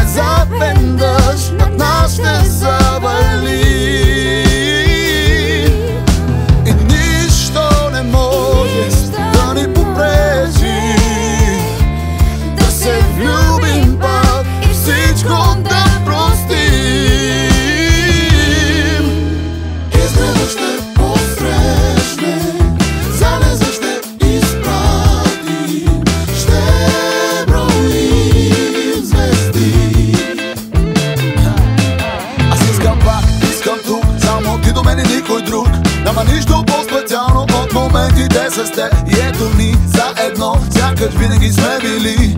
заведнъж над нас ще завали и нищо не може да ни попречи да се влюбим пак и всичко да простим. Изненада ще посрещнем, залеза ще изпратим, ще броим звезди. Аз искам пак, искам тук, само ти до мен и никой друг. Няма нищо по-специално от моментите с теб. И ето ни заедно, сякаш винаги сме били.